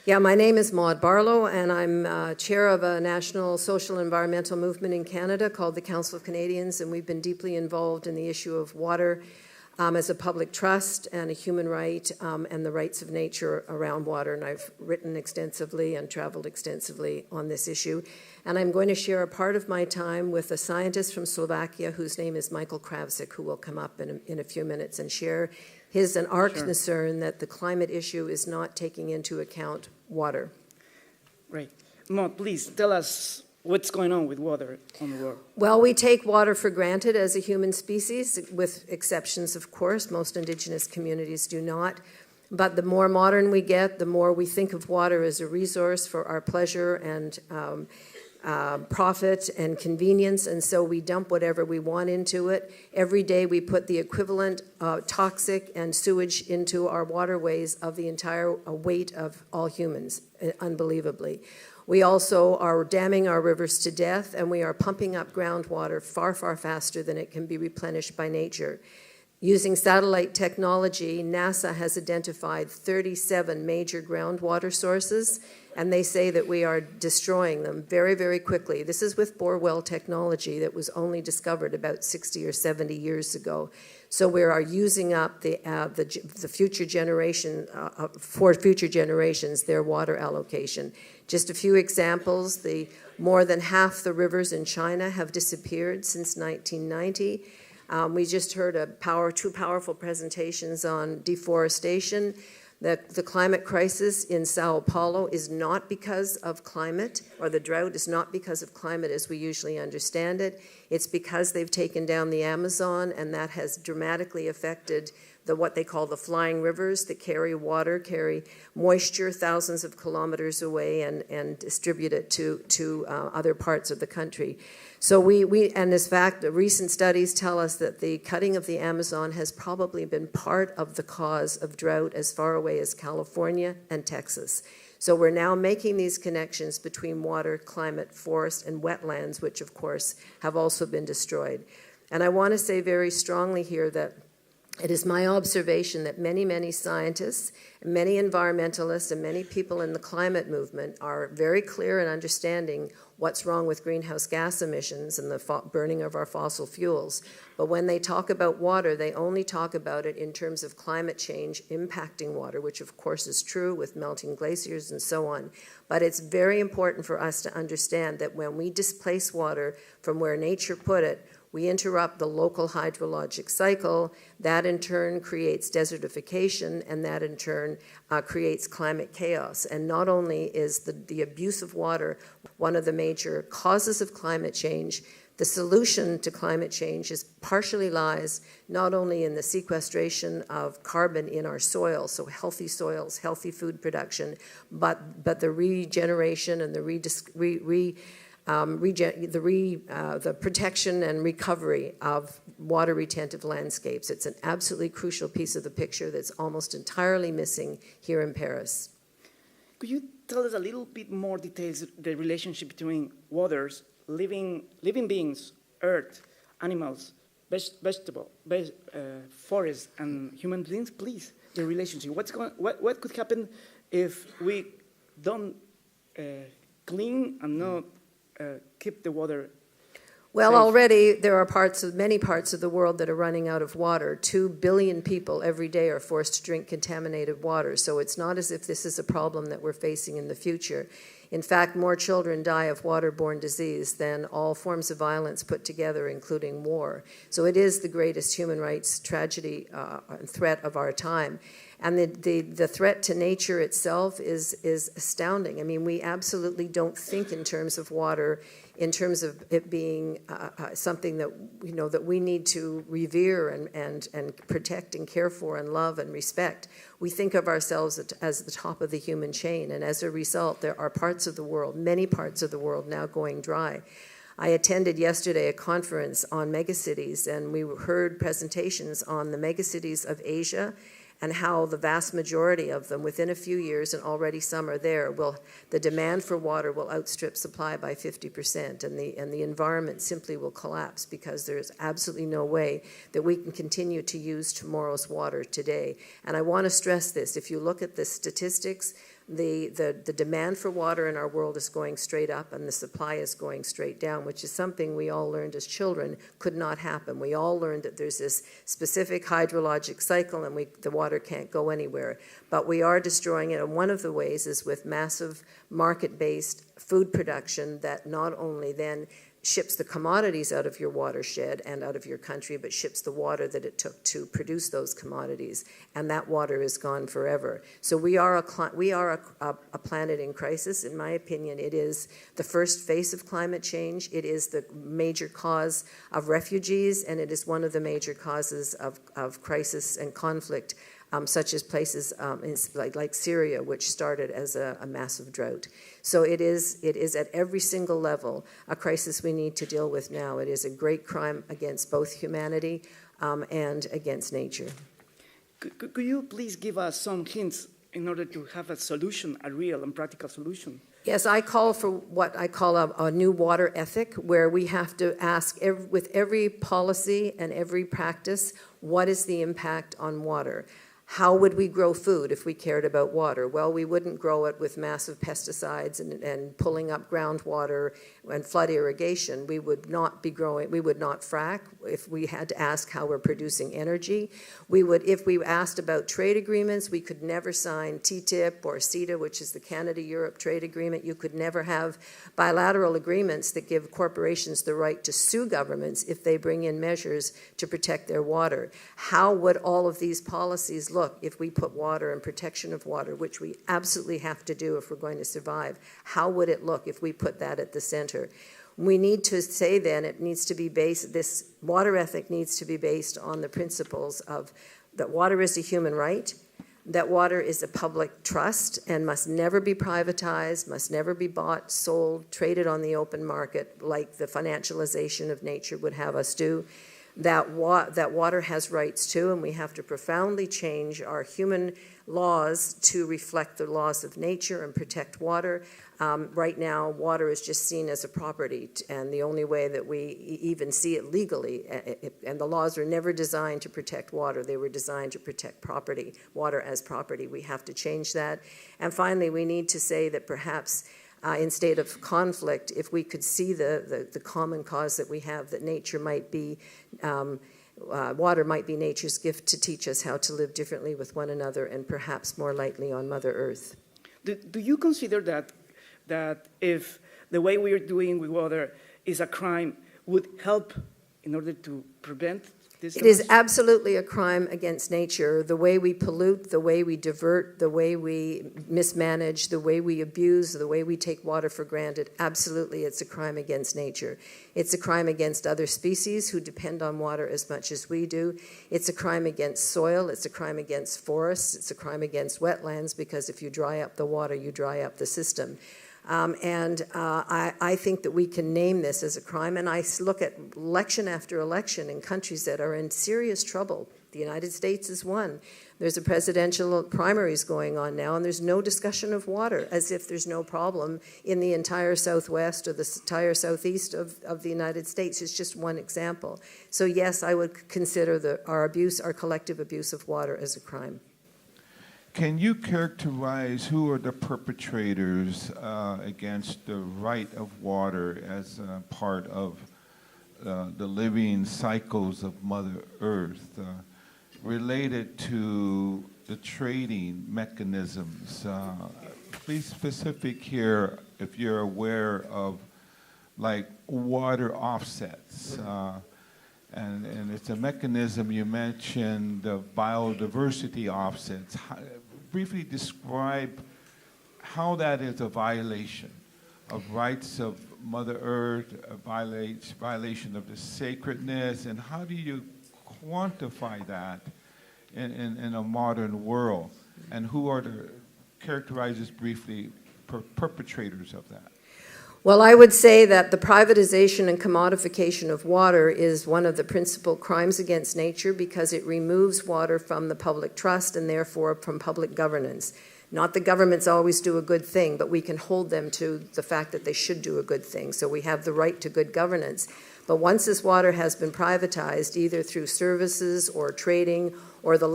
Yeah, my name is Maude Barlow, and I'm chair of a national social environmental movement in Canada called the Council of Canadians, and we've been deeply involved in the issue of water as a public trust and a human right, and the rights of nature around water. And I've written extensively and traveled extensively on this issue. And I'm going to share a part of my time with a scientist from Slovakia whose name is Michal Kravcik, who will come up in a few minutes and share his and our concern that the climate issue is not taking into account water. Great. Maude, please tell us what's going on with water on the world. Well, we take water for granted as a human species, with exceptions, of course. Most indigenous communities do not. But the more modern we get, the more we think of water as a resource for our pleasure and profit and convenience, and so we dump whatever we want into it. Every day we put the equivalent toxic and sewage into our waterways of the entire weight of all humans, unbelievably. We also are damming our rivers to death, and we are pumping up groundwater far, far faster than it can be replenished by nature. Using satellite technology, NASA has identified 37 major groundwater sources, and they say that we are destroying them very, very quickly. This is with bore well technology that was only discovered about 60 or 70 years ago. So we are using up the future generation, for future generations, their water allocation. Just a few examples: more than half the rivers in China have disappeared since 1990. We just heard two powerful presentations on deforestation. The climate crisis in Sao Paulo is not because of climate, or the drought is not because of climate as we usually understand it. It's because they've taken down the Amazon, and that has dramatically affected what they call the flying rivers that carry water, carry moisture thousands of kilometers away and distribute it to other parts of the country. So and in fact, the recent studies tell us that the cutting of the Amazon has probably been part of the cause of drought as far away as California and Texas. So we're now making these connections between water, climate, forest, and wetlands, which of course have also been destroyed. And I want to say very strongly here that it is my observation that many, many scientists, many environmentalists, and many people in the climate movement are very clear in understanding what's wrong with greenhouse gas emissions and the burning of our fossil fuels. But when they talk about water, they only talk about it in terms of climate change impacting water, which of course is true with melting glaciers and so on. But it's very important for us to understand that when we displace water from where nature put it, we interrupt the local hydrologic cycle. That in turn creates desertification, and that in turn creates climate chaos. And not only is the abuse of water one of the major causes of climate change, the solution to climate change partially lies not only in the sequestration of carbon in our soil, so healthy soils, healthy food production, but the regeneration and the protection and recovery of water retentive landscapes. It's an absolutely crucial piece of the picture that's almost entirely missing here in Paris. Could you tell us a little bit more details, the relationship between waters, living beings, earth, animals, vegetable, forests, and human beings, please? The relationship. What could happen if we don't clean and not keep the water Well, safe? already there are many parts of the world that are running out of water. 2 billion people every day are forced to drink contaminated water. So it's not as if this is a problem that we're facing in the future. In fact, more children die of waterborne disease than all forms of violence put together, including war. So it is the greatest human rights tragedy and threat of our time. And the threat to nature itself is astounding. I mean, we absolutely don't think in terms of water, in terms of it being something that that we need to revere and protect and care for and love and respect. We think of ourselves as the top of the human chain, and as a result, there are parts of the world, many parts of the world, now going dry. I attended yesterday a conference on megacities, and we heard presentations on the megacities of Asia and how the vast majority of them, within a few years, and already some are there, the demand for water will outstrip supply by 50%, and the environment simply will collapse because there is absolutely no way that we can continue to use tomorrow's water today. And I want to stress this. If you look at the statistics, the demand for water in our world is going straight up and the supply is going straight down, which is something we all learned as children could not happen. We all learned that there's this specific hydrologic cycle and the water can't go anywhere. But we are destroying it, and one of the ways is with massive market-based food production that not only then ships the commodities out of your watershed and out of your country, but ships the water that it took to produce those commodities, and that water is gone forever. So we are a planet in crisis. In my opinion, it is the first face of climate change. It is the major cause of refugees, and it is one of the major causes of crisis and conflict, such as places like Syria, which started as a massive drought. So it is at every single level a crisis we need to deal with now. It is a great crime against both humanity and against nature. Could you please give us some hints in order to have a solution, a real and practical solution? Yes, I call for what I call a new water ethic, where we have to ask with every policy and every practice, what is the impact on water? How would we grow food if we cared about water? Well, we wouldn't grow it with massive pesticides and pulling up groundwater and flood irrigation. We would not be growing, we would not frack if we had to ask how we're producing energy. If we asked about trade agreements, we could never sign TTIP or CETA, which is the Canada-Europe trade agreement. You could never have bilateral agreements that give corporations the right to sue governments if they bring in measures to protect their water. How would all of these policies look if we put water and protection of water, which we absolutely have to do if we're going to survive? How would it look if we put that at the center? We need to say then it needs to be based, this water ethic needs to be based on the principles of that water is a human right, that water is a public trust and must never be privatized, must never be bought, sold, traded on the open market like the financialization of nature would have us do. That water has rights too, and we have to profoundly change our human laws to reflect the laws of nature and protect water. Right now, water is just seen as a property, and the only way that we even see it legally, and the laws are never designed to protect water, they were designed to protect property, water as property. We have to change that. And finally, we need to say that perhaps instead of conflict, if we could see the common cause that we have, that nature might be, water might be nature's gift to teach us how to live differently with one another and perhaps more lightly on Mother Earth. Do you consider that if the way we are doing with water is a crime, would help in order to prevent this? It is absolutely a crime against nature. The way we pollute, the way we divert, the way we mismanage, the way we abuse, the way we take water for granted, absolutely it's a crime against nature. It's a crime against other species who depend on water as much as we do. It's a crime against soil. It's a crime against forests. It's a crime against wetlands, because if you dry up the water, you dry up the system. I think that we can name this as a crime, and I look at election after election in countries that are in serious trouble. The United States is one. There's a presidential primaries going on now, and there's no discussion of water, as if there's no problem in the entire Southwest or the entire Southeast of the United States. It's just one example. So yes, I would consider our collective abuse of water as a crime. Can you characterize who are the perpetrators against the right of water as part of the living cycles of Mother Earth related to the trading mechanisms? Please specific here if you're aware of like water offsets. And it's a mechanism you mentioned, the biodiversity offsets. Briefly describe how that is a violation of rights of Mother Earth, a violation of the sacredness, and how do you quantify that in a modern world? And who are characterizes briefly perpetrators of that? Well, I would say that the privatization and commodification of water is one of the principal crimes against nature because it removes water from the public trust and therefore from public governance. Not that governments always do a good thing, but we can hold them to the fact that they should do a good thing. So we have the right to good governance. But once this water has been privatized, either through services or trading, or the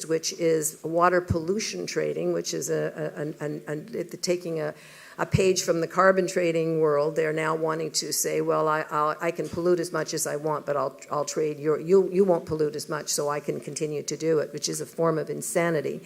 which is water pollution trading, which is taking a page from the carbon trading world, they're now wanting to say, well, I can pollute as much as I want, but I'll trade you won't pollute as much, so I can continue to do it, which is a form of insanity.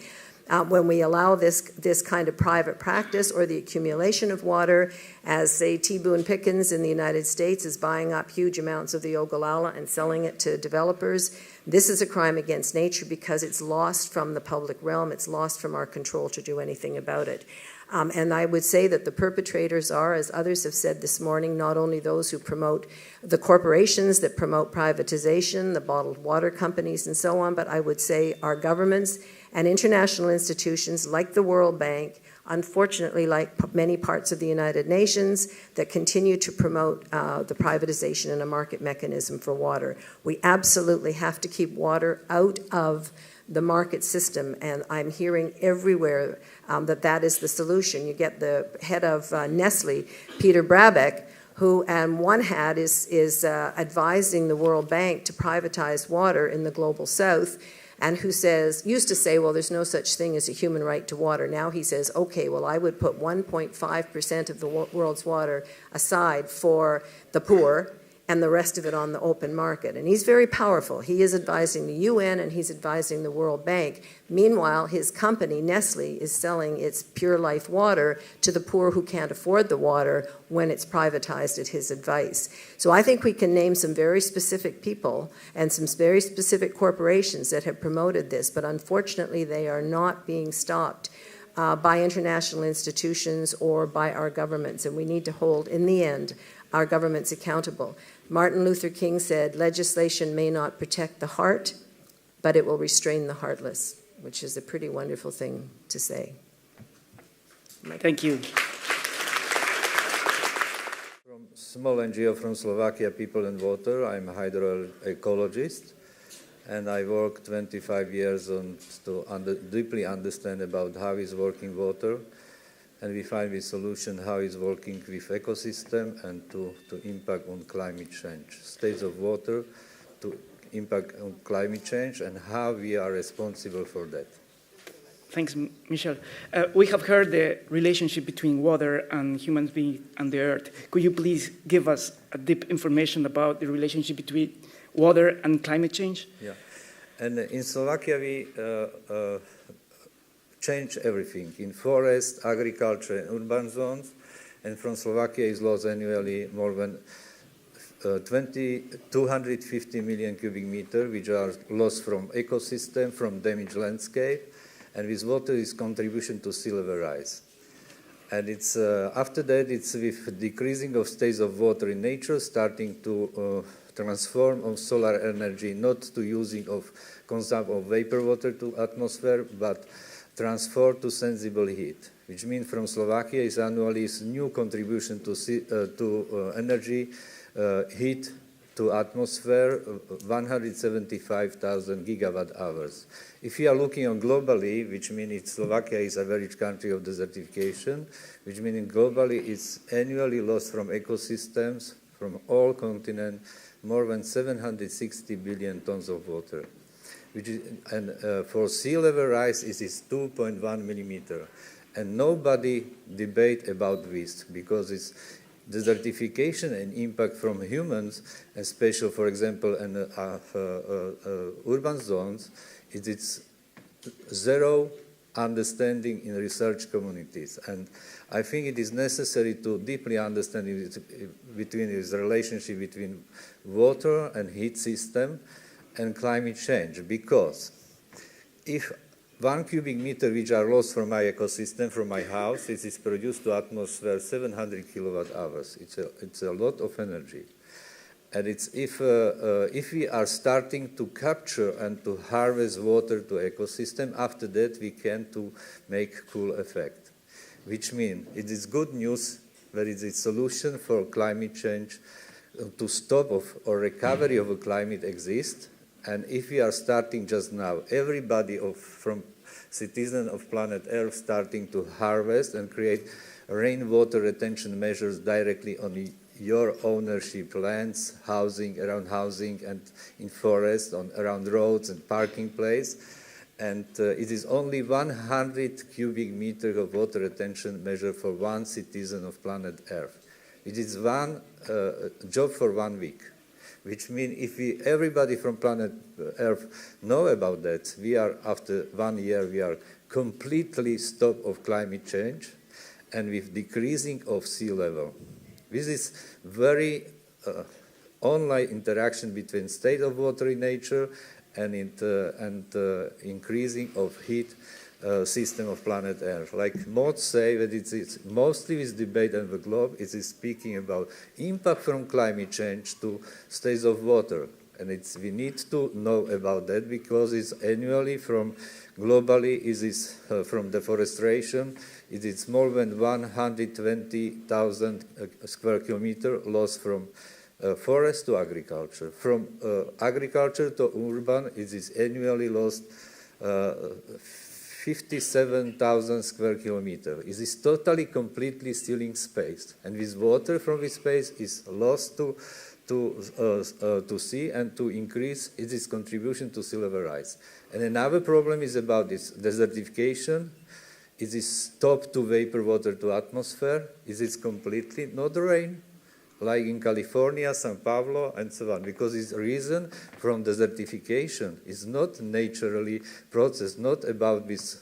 When we allow this kind of private practice or the accumulation of water, as say T. Boone Pickens in the United States is buying up huge amounts of the Ogallala and selling it to developers, this is a crime against nature because it's lost from the public realm, it's lost from our control to do anything about it. And I would say that the perpetrators are, as others have said this morning, not only those who promote the corporations that promote privatization, the bottled water companies and so on, but I would say our governments and international institutions like the World Bank, unfortunately like many parts of the United Nations, that continue to promote the privatization and a market mechanism for water. We absolutely have to keep water out of the market system, and I'm hearing everywhere that is the solution. You get the head of Nestle, Peter Brabeck, who on one hand is advising the World Bank to privatize water in the global south, and who used to say, well, there's no such thing as a human right to water. Now he says, okay, well, I would put 1.5% of the world's water aside for the poor, and the rest of it on the open market. And he's very powerful. He is advising the UN and he's advising the World Bank. Meanwhile, his company, Nestle, is selling its Pure Life water to the poor who can't afford the water when it's privatized at his advice. So I think we can name some very specific people and some very specific corporations that have promoted this, but unfortunately they are not being stopped by international institutions or by our governments, and we need to hold, in the end, our governments accountable. Martin Luther King said, legislation may not protect the heart, but it will restrain the heartless, which is a pretty wonderful thing to say. Thank you. From small NGO from Slovakia, People and Water, I'm a hydroecologist, and I worked 25 years to deeply understand about how is working water, and we find the solution how is working with ecosystem and to impact on climate change. States of water to impact on climate change and how we are responsible for that. Thanks, Michal. We have heard the relationship between water and human beings and the earth. Could you please give us a deep information about the relationship between water and climate change? Yeah, and in Slovakia we change everything in forest, agriculture, and urban zones. And from Slovakia is lost annually more than 250 million cubic meters, which are lost from ecosystem, from damaged landscape. And this water is contribution to sea level rise. And it's after that, it's with decreasing of states of water in nature, starting to transform of solar energy, not to using of consumption of vapor water to atmosphere, but transfer to sensible heat, which means from Slovakia is annually new contribution to energy heat to atmosphere 175,000 gigawatt hours. If you are looking on globally, which means Slovakia is a very rich country of desertification, which means globally it's annually lost from ecosystems from all continents more than 760 billion tons of water. For sea level rise, it is 2.1 millimeter. And nobody debate about this because it's desertification and impact from humans, especially, for example, in urban zones, it's zero understanding in research communities. And I think it is necessary to deeply understand this relationship between water and heat system and climate change, because if 1 cubic meter which are lost from my ecosystem, from my house, it is produced to atmosphere 700 kilowatt hours. It's a lot of energy. And it's if we are starting to capture and to harvest water to ecosystem, after that we can to make cool effect. Which means it is good news There is a solution for climate change to stop or recovery of a climate exists. And if we are starting just now, everybody from citizens of planet Earth starting to harvest and create rainwater retention measures directly on your ownership lands, around housing and in forests, around roads and parking places. And it is only 100 cubic meters of water retention measure for one citizen of planet Earth. It is one job for 1 week, which means if everybody from planet Earth know about that, after 1 year, we are completely stop of climate change and with decreasing of sea level. This is very online interaction between state of water in nature and increasing of heat system of planet Earth. Like Maude say that it's mostly this debate on the globe is speaking about impact from climate change to states of water. And we need to know about that because it's annually globally from deforestation, it is more than 120,000 square kilometers lost from forest to agriculture. From agriculture to urban, it is annually lost 57,000 square kilometers. It is totally, completely stealing space. And this water from this space is lost to sea and to increase its contribution to sea level rise. And another problem is about this desertification. It is stop to vapor water to atmosphere. It is completely not rain, like in California, São Paulo, and so on, because its reason from desertification is not naturally process, not about this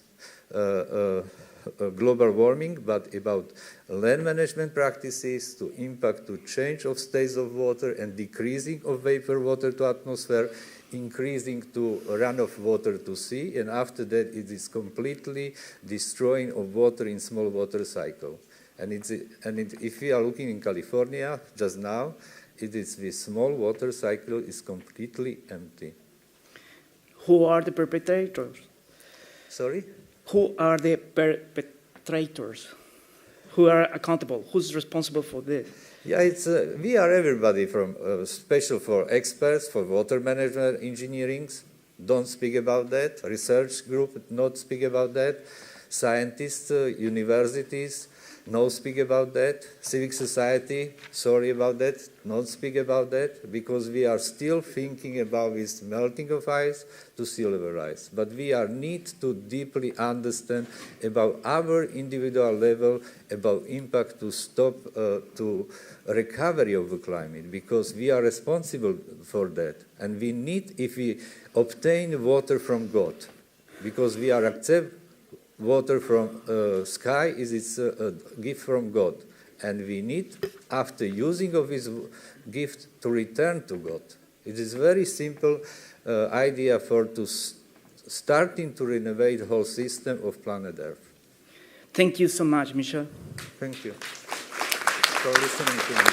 global warming, but about land management practices to impact to change of states of water and decreasing of vapor water to atmosphere, increasing to runoff water to sea, and after that it is completely destroying of water in small water cycle. And if we are looking in California just now, the small water cycle is completely empty. Who are the perpetrators? Sorry? Who are the perpetrators? Who are accountable? Who's responsible for this? Yeah, we are everybody from special for experts, for water management, engineering, don't speak about that. Research group, not speak about that. Scientists, universities, no speak about that. Civic society, sorry about that, not speak about that, because we are still thinking about this melting of ice to sea level rise. But we need to deeply understand about our individual level, about impact to stop to recovery of the climate, because we are responsible for that. And we need, if we obtain water from God, because we are accept water from sky is a gift from God, and we need, after using of this gift, to return to God. It is very simple idea starting to renovate the whole system of planet Earth. Thank you so much, Michal. Thank you for listening to me.